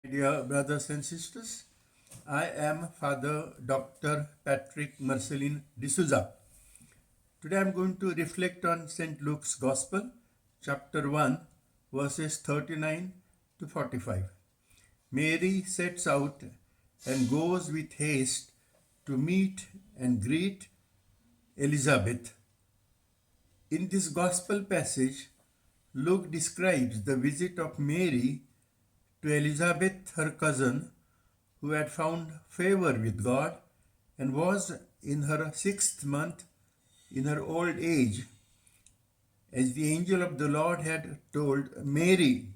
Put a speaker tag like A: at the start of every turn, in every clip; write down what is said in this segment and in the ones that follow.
A: Dear brothers and sisters, I am Father Dr. Patrick Merceline D'Souza. Today I am going to reflect on St. Luke's Gospel, chapter 1, verses 39 to 45. Mary sets out and goes with haste to meet and greet Elizabeth. In this Gospel passage, Luke describes the visit of Mary to Elizabeth, her cousin, who had found favor with God and was in her 6th month in her old age, as the angel of the Lord had told Mary.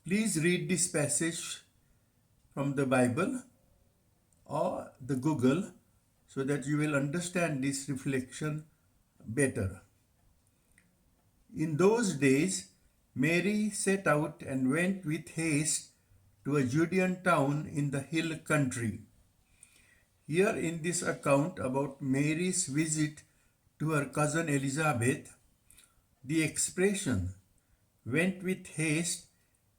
A: Please read this passage from the Bible or the Google so that you will understand this reflection better. In those days, Mary set out and went with haste to a Judean town in the hill country. Here in this account about Mary's visit to her cousin Elizabeth, the expression went with haste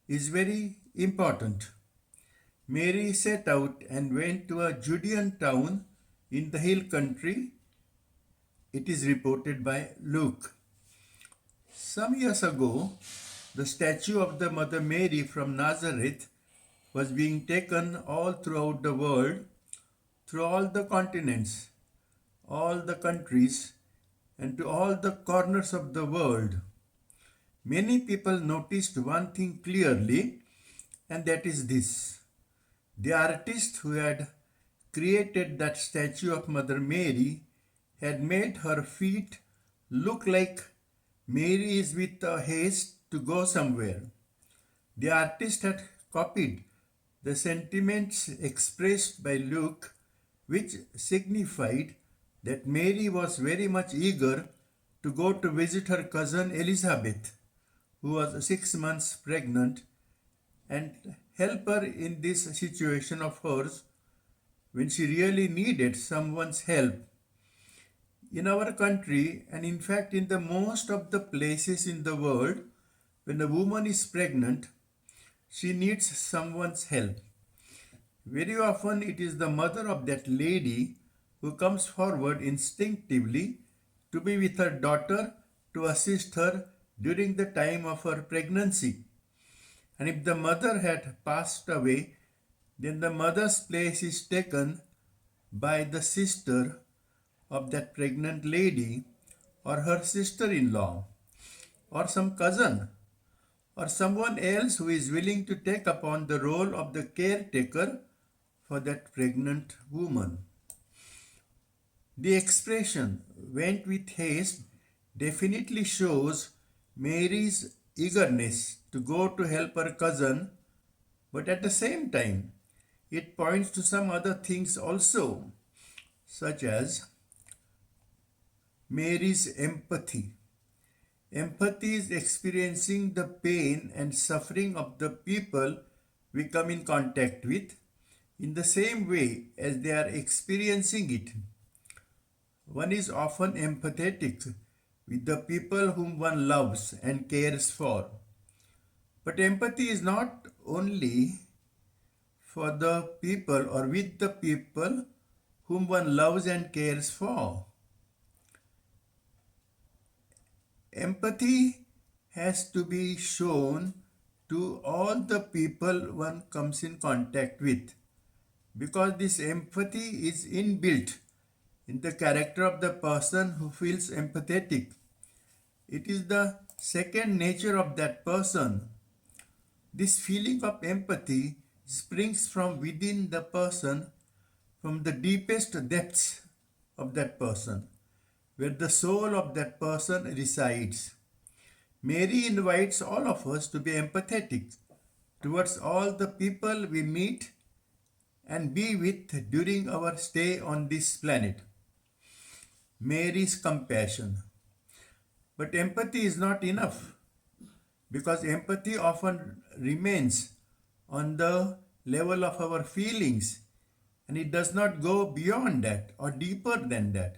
A: is very important. Mary set out and went to a Judean town in the hill country. It is reported by Luke. Some years ago, the statue of the Mother Mary from Nazareth was being taken all throughout the world, through all the continents, all the countries, and to all the corners of the world. Many people noticed one thing clearly, and that is this. The artist who had created that statue of Mother Mary had made her feet look like Mary is with a haste to go somewhere. The artist had copied the sentiments expressed by Luke, which signified that Mary was very much eager to go to visit her cousin Elizabeth, who was 6 months pregnant, and help her in this situation of hers when she really needed someone's help. In our country, and in fact in the most of the places in the world, when a woman is pregnant, she needs someone's help. Very often it is the mother of that lady who comes forward instinctively to be with her daughter to assist her during the time of her pregnancy. And if the mother had passed away, then the mother's place is taken by the sister of that pregnant lady, or her sister-in-law, or some cousin, or someone else who is willing to take upon the role of the caretaker for that pregnant woman. The expression went with haste definitely shows Mary's eagerness to go to help her cousin, but at the same time, it points to some other things also, such as Mary's empathy. Empathy is experiencing the pain and suffering of the people we come in contact with in the same way as they are experiencing it. One is often empathetic with the people whom one loves and cares for. But empathy is not only for the people or with the people whom one loves and cares for. Empathy has to be shown to all the people one comes in contact with, because this empathy is inbuilt in the character of the person who feels empathetic. It is the second nature of that person. This feeling of empathy springs from within the person, from the deepest depths of that person, where the soul of that person resides. Mary invites all of us to be empathetic towards all the people we meet and be with during our stay on this planet. Mary's compassion. But empathy is not enough, because empathy often remains on the level of our feelings, and it does not go beyond that or deeper than that.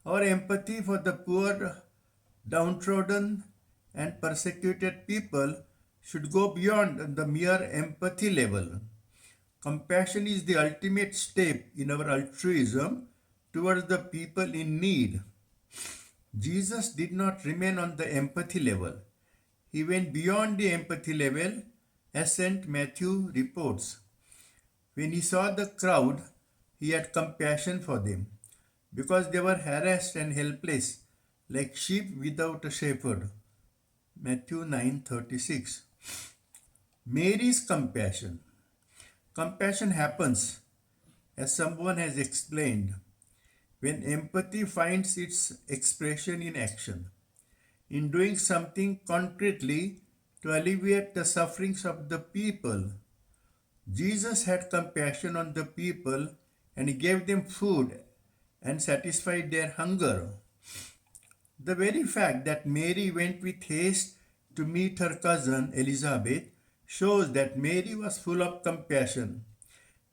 A: Our empathy for the poor, downtrodden, and persecuted people should go beyond the mere empathy level. Compassion is the ultimate step in our altruism towards the people in need. Jesus did not remain on the empathy level. He went beyond the empathy level, as St. Matthew reports. When he saw the crowd, he had compassion for them because they were harassed and helpless, like sheep without a shepherd. Matthew 9:36. Mary's compassion. Compassion happens, as someone has explained, when empathy finds its expression in action, in doing something concretely to alleviate the sufferings of the people. Jesus had compassion on the people and he gave them food and satisfied their hunger. The very fact that Mary went with haste to meet her cousin Elizabeth shows that Mary was full of compassion.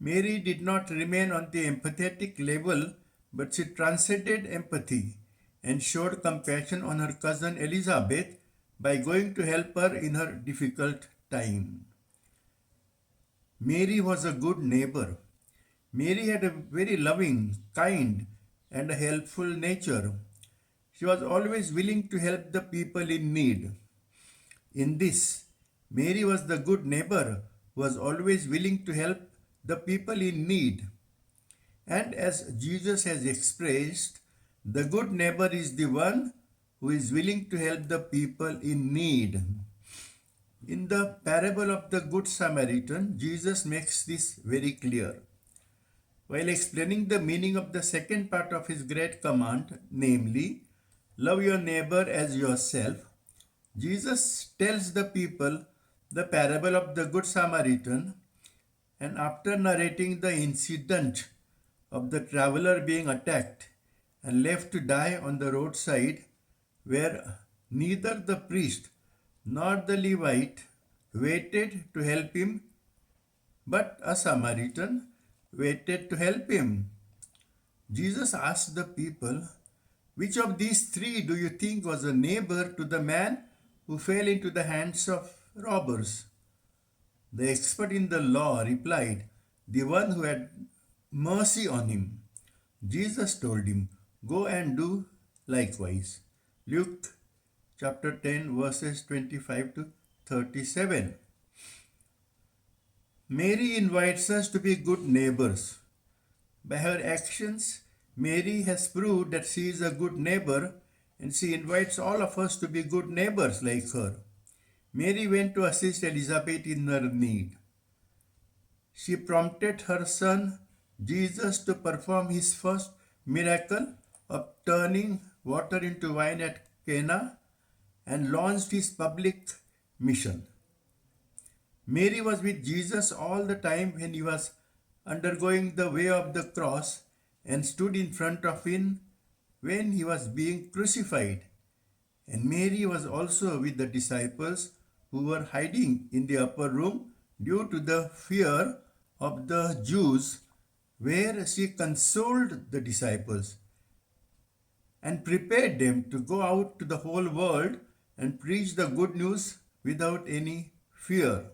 A: Mary did not remain on the empathetic level, but she transcended empathy and showed compassion on her cousin Elizabeth by going to help her in her difficult time. Mary was a good neighbor. Mary had a very loving, kind, and a helpful nature. She was always willing to help the people in need. In this, Mary was the good neighbor who was always willing to help the people in need. And as Jesus has expressed, the good neighbor is the one who is willing to help the people in need. In the parable of the Good Samaritan, Jesus makes this very clear. While explaining the meaning of the second part of his great command, namely, love your neighbor as yourself, Jesus tells the people the parable of the Good Samaritan, and after narrating the incident of the traveler being attacked and left to die on the roadside, where neither the priest nor the Levite waited to help him, but a Samaritan waited to help him. Jesus asked the people, which of these three do you think was a neighbor to the man who fell into the hands of robbers? The expert in the law replied, the one who had mercy on him. Jesus told him, go and do likewise. Luke chapter 10 verses 25 to 37. Mary invites us to be good neighbors. By her actions, Mary has proved that she is a good neighbor and she invites all of us to be good neighbors like her. Mary went to assist Elizabeth in her need. She prompted her son Jesus to perform his first miracle of turning water into wine at Cana and launched his public mission. Mary was with Jesus all the time when he was undergoing the way of the cross and stood in front of him when he was being crucified. And Mary was also with the disciples who were hiding in the upper room due to the fear of the Jews, where she consoled the disciples and prepared them to go out to the whole world and preach the good news without any fear.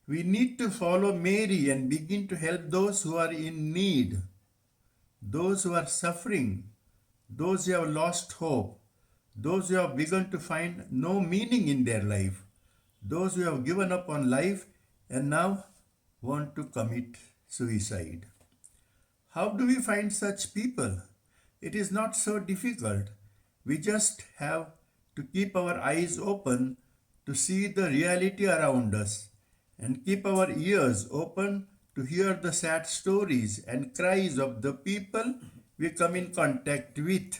A: We need to follow Mary and begin to help those who are in need, those who are suffering, those who have lost hope, those who have begun to find no meaning in their life, those who have given up on life and now want to commit suicide. How do we find such people? It is not so difficult. We just have to keep our eyes open to see the reality around us and keep our ears open to hear the sad stories and cries of the people we come in contact with.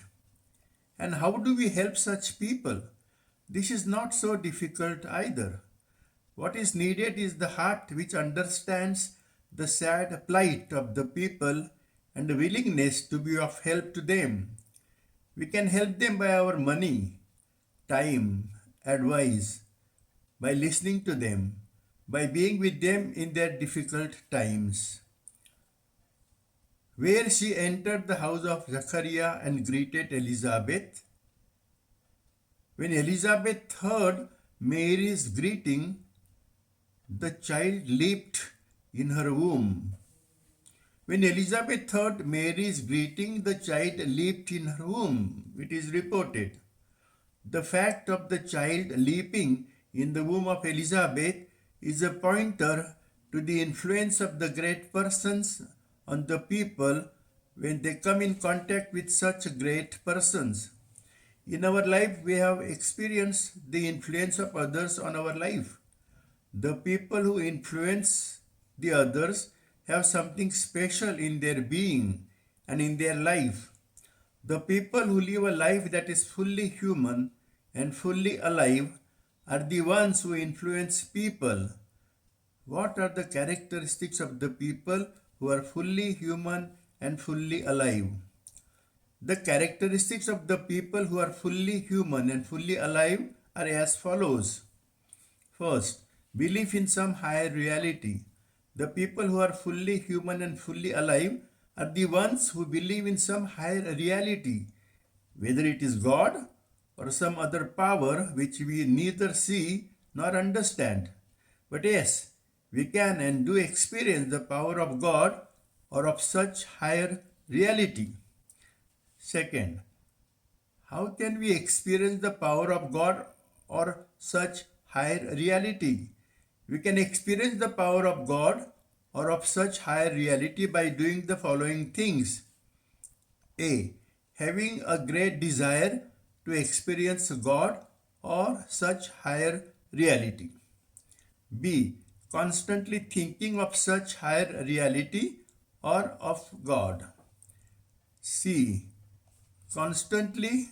A: And how do we help such people? This is not so difficult either. What is needed is the heart which understands the sad plight of the people and the willingness to be of help to them. We can help them by our money, time, advice, by listening to them, by being with them in their difficult times. Where she entered the house of Zachariah and greeted Elizabeth. When Elizabeth heard Mary's greeting, the child leaped in her womb. When Elizabeth heard Mary's greeting, the child leaped in her womb. It is reported. The fact of the child leaping in the womb of Elizabeth is a pointer to the influence of the great persons on the people when they come in contact with such great persons. In our life, we have experienced the influence of others on our life. The people who influence the others have something special in their being and in their life. The people who live a life that is fully human and fully alive are the ones who influence people. What are the characteristics of the people who are fully human and fully alive? The characteristics of the people who are fully human and fully alive are as follows. First, belief in some higher reality. The people who are fully human and fully alive are the ones who believe in some higher reality, whether it is God or some other power which we neither see nor understand. But yes, we can and do experience the power of God or of such higher reality. Second, how can we experience the power of God or such higher reality? We can experience the power of God or of such higher reality by doing the following things. A. Having a great desire to experience God or such higher reality. B. Constantly thinking of such higher reality or of God. C. Constantly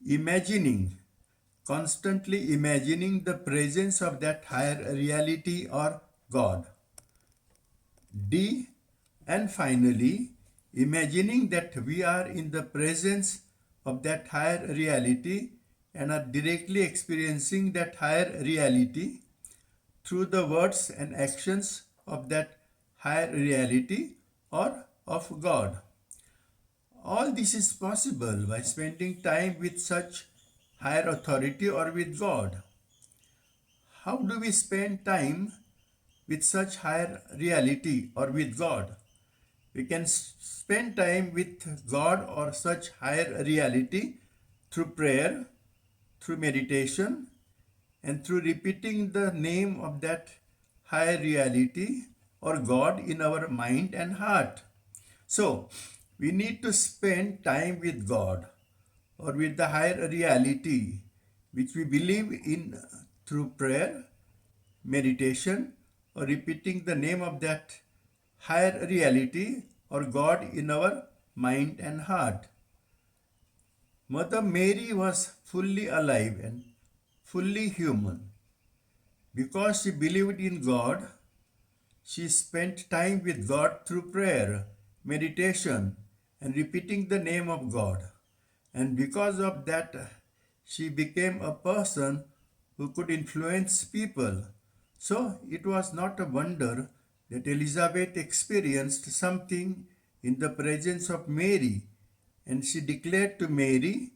A: imagining, constantly imagining the presence of that higher reality or God. D. And finally, imagining that we are in the presence of that higher reality and are directly experiencing that higher reality through the words and actions of that higher reality or of God. All this is possible by spending time with such higher authority or with God. How do we spend time with such higher reality or with God? We can spend time with God or such higher reality through prayer, through meditation, and through repeating the name of that higher reality or God in our mind and heart. So, we need to spend time with God or with the higher reality which we believe in through prayer, meditation, or repeating the name of that higher reality or God in our mind and heart. Mother Mary was fully alive and fully human. Because she believed in God, she spent time with God through prayer, meditation, and repeating the name of God. And because of that, she became a person who could influence people. So it was not a wonder that Elizabeth experienced something in the presence of Mary, and she declared to Mary,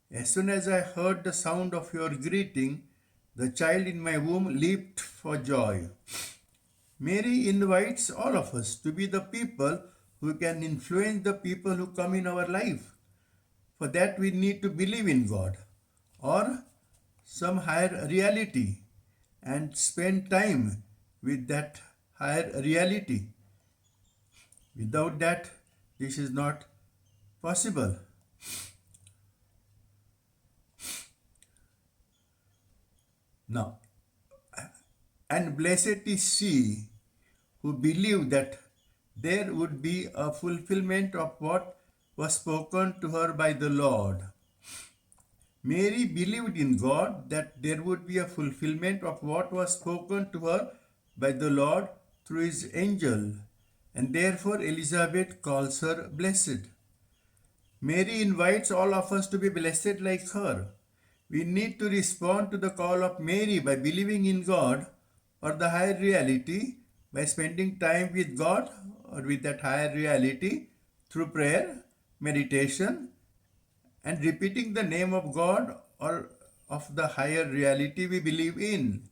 A: "As soon as I heard the sound of your greeting, the child in my womb leaped for joy." Mary invites all of us to be the people who can influence the people who come in our life. For that, we need to believe in God or some higher reality and spend time with that higher reality. Without that, this is not possible. Now, and blessed is she who believed that there would be a fulfillment of what was spoken to her by the Lord. Mary believed in God that there would be a fulfillment of what was spoken to her by the Lord through his angel, and therefore Elizabeth calls her blessed. Mary invites all of us to be blessed like her. We need to respond to the call of Mary by believing in God or the higher reality by spending time with God or with that higher reality through prayer, meditation, and repeating the name of God or of the higher reality we believe in.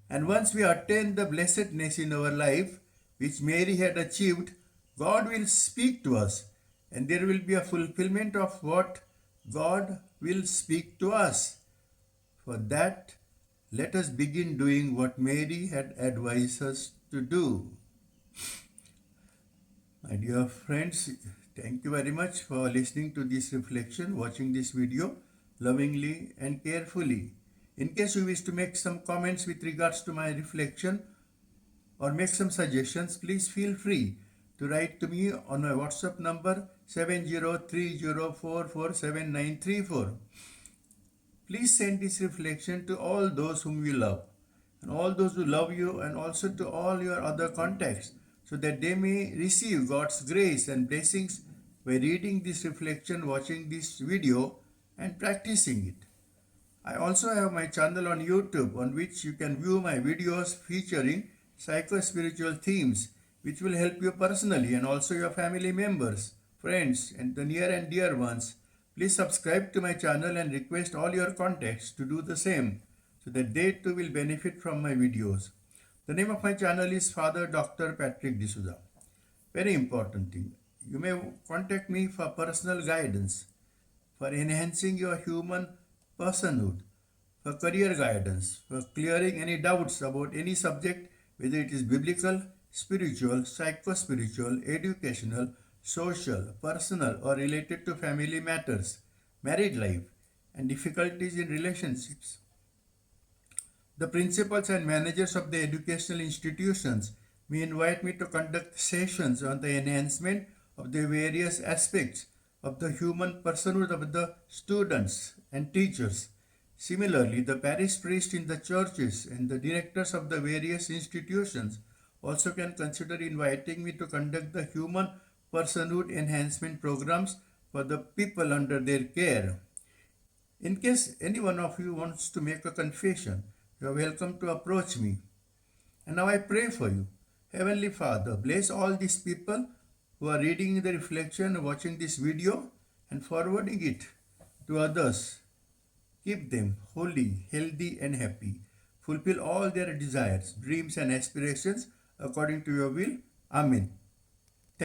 A: And once we attain the blessedness in our life, which Mary had achieved, God will speak to us, and there will be a fulfillment of what God will speak to us. For that, let us begin doing what Mary had advised us to do. My dear friends, thank you very much for listening to this reflection, watching this video lovingly and carefully. In case you wish to make some comments with regards to my reflection or make some suggestions, please feel free to write to me on my WhatsApp number 7030447934. Please send this reflection to all those whom you love and all those who love you, and also to all your other contacts, so that they may receive God's grace and blessings by reading this reflection, watching this video, and practicing it. I also have my channel on YouTube on which you can view my videos featuring psycho-spiritual themes, which will help you personally and also your family members, friends, and the near and dear ones. Please subscribe to my channel and request all your contacts to do the same, so that they too will benefit from my videos. The name of my channel is Father Dr. Patrick D'Souza. Very important thing. You may contact me for personal guidance, for enhancing your human personhood, for career guidance, for clearing any doubts about any subject, whether it is biblical, spiritual, psycho-spiritual, educational, social, personal, or related to family matters, married life, and difficulties in relationships. The principals and managers of the educational institutions may invite me to conduct sessions on the enhancement of the various aspects of the human personhood of the students and teachers. Similarly, the parish priests in the churches and the directors of the various institutions also can consider inviting me to conduct the human personhood enhancement programs for the people under their care. In case any one of you wants to make a confession, you are welcome to approach me. And now I pray for you. Heavenly Father, bless all these people who are reading the reflection, watching this video, and forwarding it to others. Keep them holy, healthy, and happy. Fulfill all their desires, dreams, and aspirations according to your will. Amen.